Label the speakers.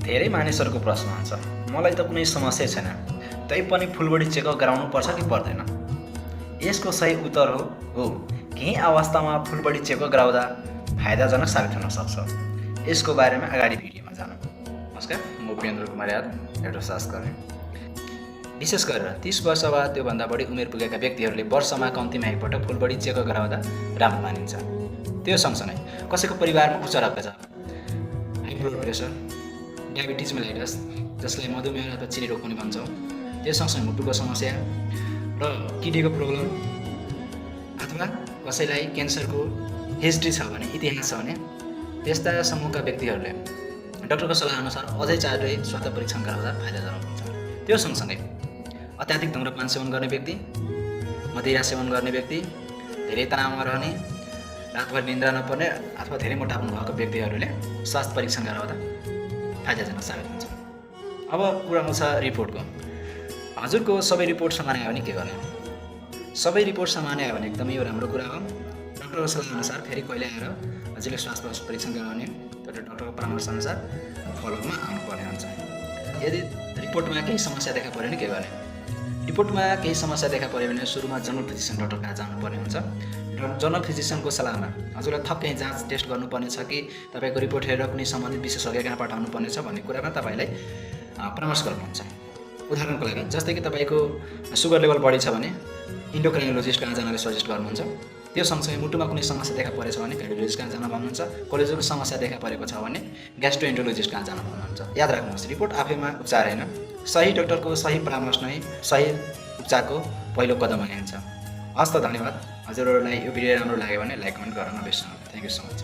Speaker 1: धेरै मानिसहरूको प्रश्न हुन्छ, मलाई त कुनै समस्या छैन, तैपनि फुल बडी चेकअप गराउनु पर्छ कि पर्दैन? यसको सही उत्तर हो केही अवस्थामा फुल बडी चेकअप गराउँदा फाइदाजनक साबित हुन सक्छ। यसको बारेमा अगाडि भिडियोमा जानौँ। नमस्कार, म उपेन्द्र कुमार यादव, एउटा शास्त्रज्ञ। विशेष गरेर 30 वर्ष वा त्योभन्दा बढी उमेर पुगेका व्यक्तिहरूले वर्षमा कम्तीमा एकपटक फुल बडी चेकअप गराउँदा राम्रो मानिन्छ। त्यो सँगसँगै कसैको परिवारमा उच्च रक्तचाप, high blood pressure, diabetes mellitus जसलाई मधुमेह अथवा चिनी रोग पनि भन्छौँ, त्यो सँगसँगै मुटुको समस्या र किडनीको प्रब्लम अथवा कसैलाई क्यान्सरको हिस्ट्री छ भने, इतिहास छ भने त्यस्ता समूहका व्यक्तिहरूले डाक्टरको सल्लाहअनुसार अझै चाँडै स्वास्थ्य परीक्षण गराउँदा फाइदाजनक हुन्छ। त्यो सँगसँगै अत्याधिक धुम्रपान सेवन गर्ने व्यक्ति, मदिरा सेवन गर्ने व्यक्ति, धेरै तनावमा रहने, रातभर निद्रा नपर्ने अथवा धेरै मोटापा भएको व्यक्तिहरूले स्वास्थ्य परीक्षण गराउँदा फाइदाजनक साबित हुन्छ। अब कुरा आउँछ रिपोर्टको। हजुरको सबै रिपोर्ट सामान्य आयो भने के गर्ने? सबै रिपोर्ट सामान्य आयो भने एकदमै यो राम्रो कुरा हो। डाक्टरको सल्लाहअनुसार फेरि कहिले आएर हजुरले स्वास्थ्य परीक्षण गराउने तर डाक्टरको परामर्शअनुसार फलोअपमा आउनुपर्ने हुन्छ। यदि रिपोर्टमा केही समस्या देखा पऱ्यो भने के गर्ने? रिपोर्टमा केही समस्या देखा पऱ्यो भने सुरुमा जनरल फिजिसियन डाक्टर कहाँ जानुपर्ने हुन्छ। जनरल फिजिसियनको सल्लाहमा हजुरलाई थप केही जाँच टेस्ट गर्नुपर्ने छ कि तपाईँको रिपोर्ट हेरेर कुनै सम्बन्धित विशेषज्ञ कहाँ पठाउनु पर्ने छ भन्ने कुरामा तपाईँलाई परामर्श गर्नुहुन्छ। उदाहरणको लागि जस्तै कि तपाईँको सुगर लेभल बढी छ भने इन्डोक्राइनोलोजिस्ट कहाँ जानले सजेस्ट गर्नुहुन्छ। त्यो सँगसँगै मुटुमा कुनै समस्या देखा परेछ भने कार्डियोलोजिस्ट कहाँ जान भन्नुहुन्छ। कोलेजोको समस्या देखा परेको छ भने ग्यास्ट्रोएन्टरोलोजिस्ट कहाँ जान भन्नुहुन्छ। याद राख्नुहोस्, रिपोर्ट आफैमा उपचार होइन, सही डाक्टरको सही परामर्श नै सही उपचारको पहिलो कदम हुन्छ। हस् त, धन्यवाद। हजुरहरूलाई यो भिडियो राम्रो लाग्यो भने लाइक कमेन्ट गर्न नबिर्सनु। Thank you so much.